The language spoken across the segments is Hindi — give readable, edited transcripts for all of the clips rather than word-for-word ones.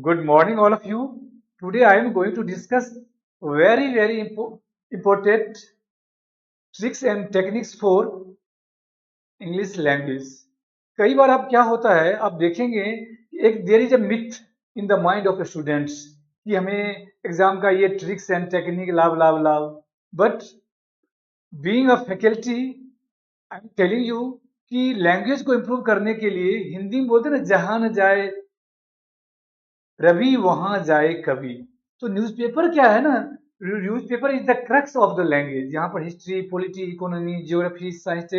Good morning, all of you. Today I am going to discuss important tricks and techniques for English language. कई बार अब क्या होता है, आप देखेंगे कि एक there is a myth in the mind of students कि हमें एग्जाम का ये ट्रिक्स एंड टेक्निक लाभ लाभ लाभ but being a faculty I am telling you कि लैंग्वेज को इम्प्रूव करने के लिए हिंदी में बोलते हैं ना, जहां न जाए रवि वहां जाए कवि। तो न्यूज़पेपर क्या है ना, newspaper is the crux of the language. यहाँ पर history, polity, economy, geography, science,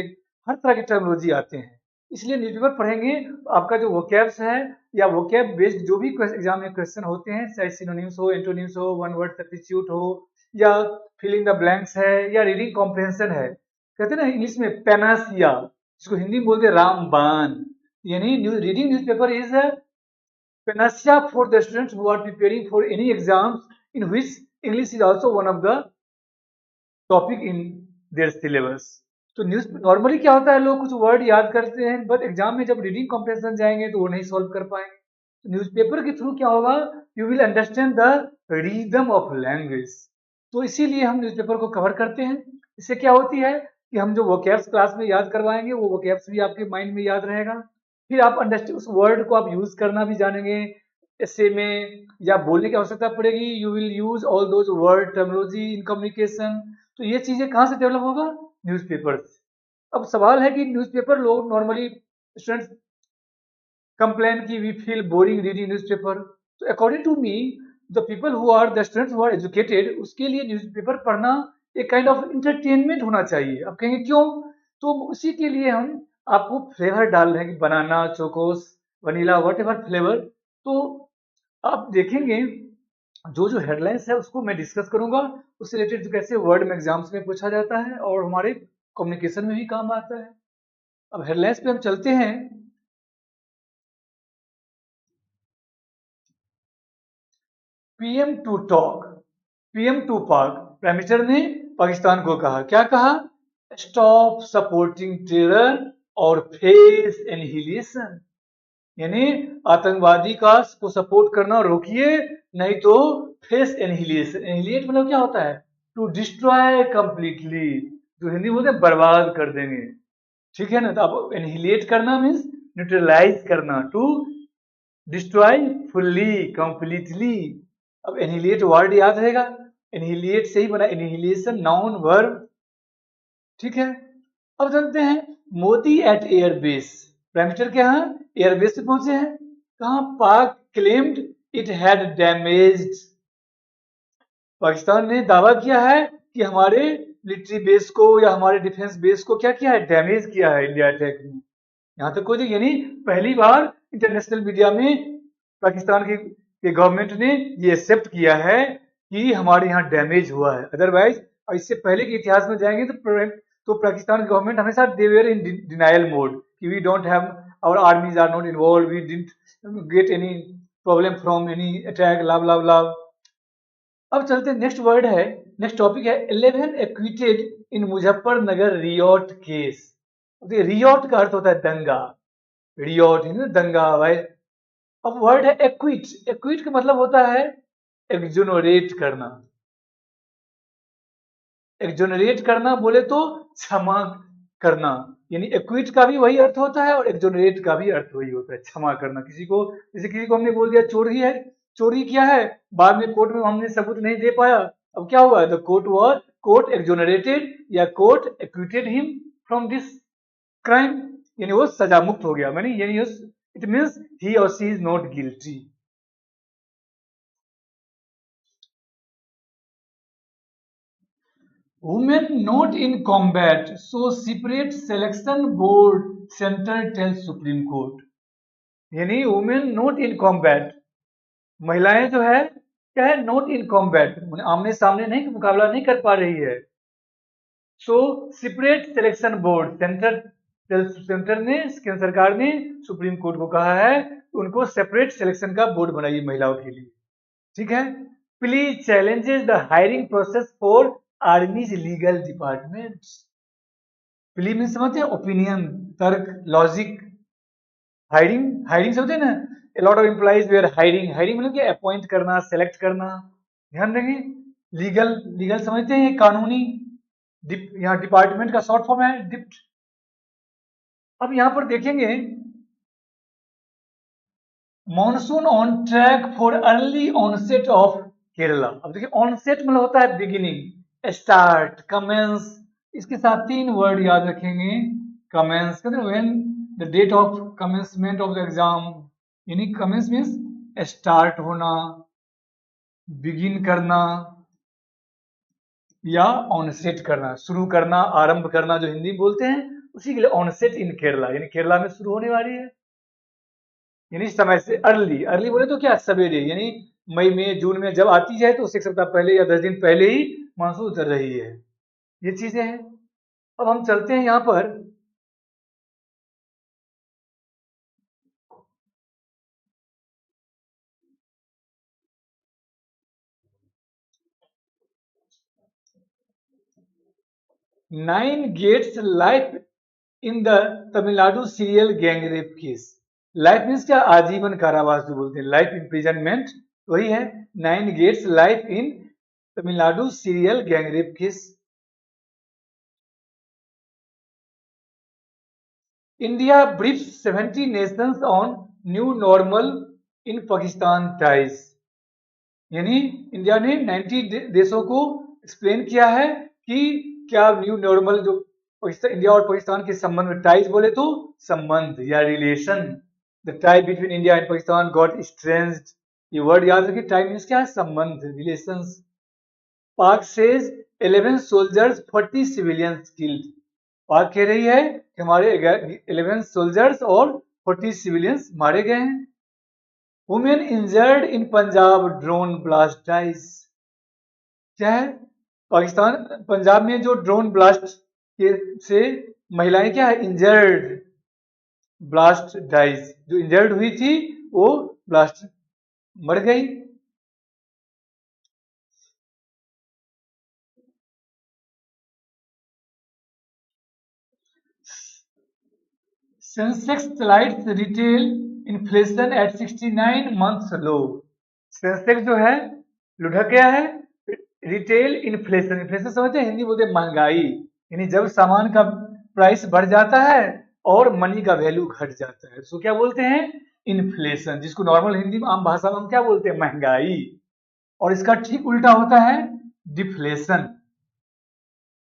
हर तरह की टर्मिनोलॉजी आते हैं। इसलिए न्यूज़पेपर पढ़ेंगे तो आपका जो वोकैब्स है या वोकैब बेस्ड जो भी एग्जाम में क्वेश्चन होते हैं, चाहे सिनोनिम्स हो, एंटोनिम्स हो, वन वर्ड सब्स्टिट्यूट हो, या फिलिंग द ब्लैंक्स है, या रीडिंग कॉम्प्रिहेंशन है, कहते हैं ना इंग्लिश में पेनासिया, जिसको हिंदी में बोलते हैं रामबाण। यानी reading newspaper is panacea for the students who are preparing for any exams in which English is also one of the topic in their syllabus. तो न्यूज नॉर्मली क्या होता है, लोग कुछ वर्ड याद करते हैं बट एग्जाम में जब रीडिंग कॉम्प्रिहेंशन जाएंगे तो वो नहीं सॉल्व कर पाएंगे। तो न्यूज़पेपर के थ्रू क्या होगा, you will understand the rhythm of language. तो इसीलिए हम न्यूज़पेपर को कवर करते हैं। इससे क्या होती है कि हम जो वोकैब्स क्लास में याद करवाएंगे वो वोकैब्स भी आपके माइंड में याद रहेगा। फिर आप अंडरस्टैंड उस वर्ड को आप यूज करना भी जानेंगे ऐसे में, या बोलने की आवश्यकता पड़ेगी, you will use all those word terminology in communication. तो ये चीजें कहाँ से डेवलप होगा, न्यूज़पेपर से। अब सवाल है कि न्यूज़पेपर लोग नॉर्मली स्टूडेंट्स कंप्लेन की we feel boring reading newspaper. तो according to me, the people who are the students who are educated, उसके लिए न्यूज़पेपर पढ़ना एक काइंड ऑफ इंटरटेनमेंट होना चाहिए। अब कहेंगे क्यों, तो उसी के लिए हम आपको फ्लेवर डाल रहे हैं कि banana, chocos, vanilla, whatever flavour. तो आप देखेंगे जो जो हेडलाइंस है उसको मैं डिस्कस करूंगा, उससे रिलेटेड कैसे वर्ड में एग्जाम्स में पूछा जाता है और हमारे कम्युनिकेशन में भी काम आता है। अब हेडलाइंस पे हम चलते हैं। PM to talk, PM to Pak, prime minister ने पाकिस्तान को कहा, क्या कहा, स्टॉप सपोर्टिंग टेरर और फेस एनहिलेशन। यानी आतंकवादी का को सपोर्ट करना रोकिए, नहीं तो फेस एनहिलेशन। एनहिलेट मतलब क्या होता है, टू डिस्ट्रॉय कंप्लीटली, जो हिंदी बोलते हैं बर्बाद कर देंगे। ठीक है ना, तो अब एनहिलेट करना मीन्स न्यूट्रलाइज करना, टू डिस्ट्रॉय फुल्ली कंप्लीटली। अब एनहिलेट वर्ड याद रहेगा, एनहिलेट से ही बना, एनहिलेशन नाउन वर्ब। ठीक है, अब चलते हैं Modi at airbase. Prime minister के यहाँ एयरबेस पे पहुंचे हैं, कहा, Pak claimed it had damaged. Pakistan ने दावा किया है कि हमारे मिलिट्री बेस को या हमारे डिफेंस बेस को क्या किया है, डैमेज किया है इंडिया अटैक में। यहाँ तक कोई, यानी पहली बार इंटरनेशनल मीडिया में पाकिस्तान की गवर्नमेंट ने ये एक्सेप्ट किया है कि हमारे यहाँ डैमेज हुआ है। अदरवाइज इससे पहले के इतिहास में जाएंगे तो पाकिस्तान गवर्नमेंट हमेशा they were in denial mode कि we don't have, our armies are not involve, we didn't get any problem from any attack, लाभ लाभ लाभ। अब चलते नेक्स्ट वर्ड है, नेक्स्ट टॉपिक है 11 acquitted in Muzaffarnagar riot case. Riot का अर्थ होता है दंगा, रियॉट दंगा भाई। अब वर्ड है एक्विट, एक्विट का मतलब होता है एक्जोनरेट करना। एक्जोनरेट करना बोले तो क्षमा करना, यानी एक्विट का भी वही अर्थ होता है और एक्जोनरेट का भी अर्थ वही होता है, क्षमा करना किसी को। जैसे किसी को हमने बोल दिया चोरी है, चोरी किया है, बाद में कोर्ट में हमने सबूत नहीं दे पाया, अब क्या हुआ, द कोर्ट एक्जोनरेटेड या court acquitted him from this crime, यानी वो सजा मुक्त हो गया। मैंने यानी it means he or she is not guilty. Women not in combat so separate selection board centre tell supreme court. यानी वुमेन नॉट इन कॉम्बैट, महिलाएं जो है क्या है, नॉट इन कॉम्बैट, आमने सामने नहीं मुकाबला नहीं कर पा रही है। सो सेपरेट सिलेक्शन बोर्ड, सेंटर ने, केंद्र सरकार ने सुप्रीम कोर्ट को कहा है उनको सेपरेट सिलेक्शन का बोर्ड बनाइए महिलाओं के लिए। ठीक है, please challenges the hiring process for आर्मीज legal department. Please mean समझते हैं ओपिनियन, तर्क, लॉजिक। हायरिंग, हायरिंग समझे ना, a lot of employees were hiring, hiring मतलब कि अपॉइंट करना, सेलेक्ट करना, ध्यान रखिए। लीगल, लीगल समझते हैं, कानूनी, यहाँ डिपार्टमेंट का शॉर्ट फॉर्म है डिप्ट। अब यहाँ पर देखेंगे monsoon on track for early onset of Kerala. अब देखिए ऑनसेट मतलब होता है बिगिनिंग, स्टार्ट, कमेंस, इसके साथ तीन वर्ड याद रखेंगे। कमेंस कहते हैं when the date of commencement of the exam, यानी कमेंस मीन्स स्टार्ट होना, बिगिन करना या ऑनसेट करना, शुरू करना, आरंभ करना, जो हिंदी में बोलते हैं उसी के लिए ऑनसेट इन केरला, यानी केरला में शुरू होने वाली है। यानी समय से अर्ली, अर्ली बोले तो क्या सवेरे, यानी मई में जून में जब आती है तो उससे एक सप्ताह पहले या 10 दिन पहले ही मानसून उतर रही है। ये चीजें हैं। अब हम चलते हैं यहाँ पर nine gets life in the Tamil Nadu serial gangrape case. Life means क्या, आजीवन कारावास जो बोलते हैं, लाइफ इम्प्रिजनमेंट वही है। Nine gets life in Tamil Nadu serial gangrape case. India briefs 70 nations on new normal in Pakistan ties, यानी इंडिया ने 90 देशों को एक्सप्लेन किया है कि क्या न्यू नॉर्मल जो इंडिया और पाकिस्तान के संबंध में, टाइज बोले तो संबंध या relation, the tie between India and Pakistan got strengthened. ये वर्ड याद रखिए, टाई मीन्स क्या है, संबंध, रिलेशंस। पाक सेज 11 सोल्जर्स 40 सिविलियंस किल्ड। पाक कह रही है कि हमारे 11 सोल्जर्स और 40 सिविलियंस मारे गए हैं। Woman injured in Punjab drone blast dies. क्या है, पाकिस्तान पंजाब में जो ड्रोन ब्लास्ट के से महिलाएं क्या है, इंजर्ड, ब्लास्ट डाइज, जो इंजर्ड हुई थी वो ब्लास्ट मर गई। Sensex slides retail inflation eight 69 months लो। सेंसेक्स जो है लुढ़क गया है। रिटेल इन्फ्लेशन, इन्फ्लेशन समझते हैं, हिंदी बोलते हैं महंगाई, यानी जब सामान का प्राइस बढ़ जाता है और मनी का वैल्यू घट जाता है, तो क्या बोलते हैं, इन्फ्लेशन, जिसको नॉर्मल हिंदी में आम भाषा में हम क्या बोलते हैं, महंगाई। और इसका ठीक उल्टा होता है डिफ्लेशन,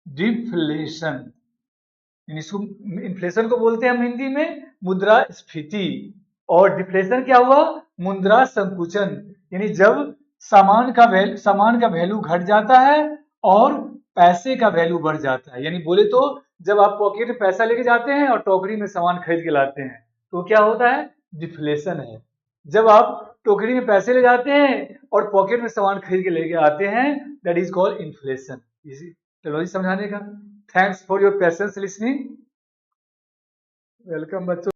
डिफ्लेशन, इसको इन्फ्लेशन को बोलते हैं हम हिंदी में मुद्रास्फीति। और डिफ्लेशन क्या हुआ, मुद्रा संकुचन, यानी जब सामान का वैल्यू घट जाता है और पैसे का वैल्यू बढ़ जाता है। यानी बोले तो जब आप पॉकेट में पैसा लेके जाते हैं और टोकरी में सामान खरीद के लाते हैं तो क्या होता है, डिफ्लेशन है। जब आप टोकरी में पैसे ले जाते हैं और पॉकेट में सामान खरीद के लेके आते हैं, दैट इज कॉल्ड इन्फ्लेशन। इसी टेक्नोलॉजी समझाने का। Thanks for your patience listening. Welcome बच्चों।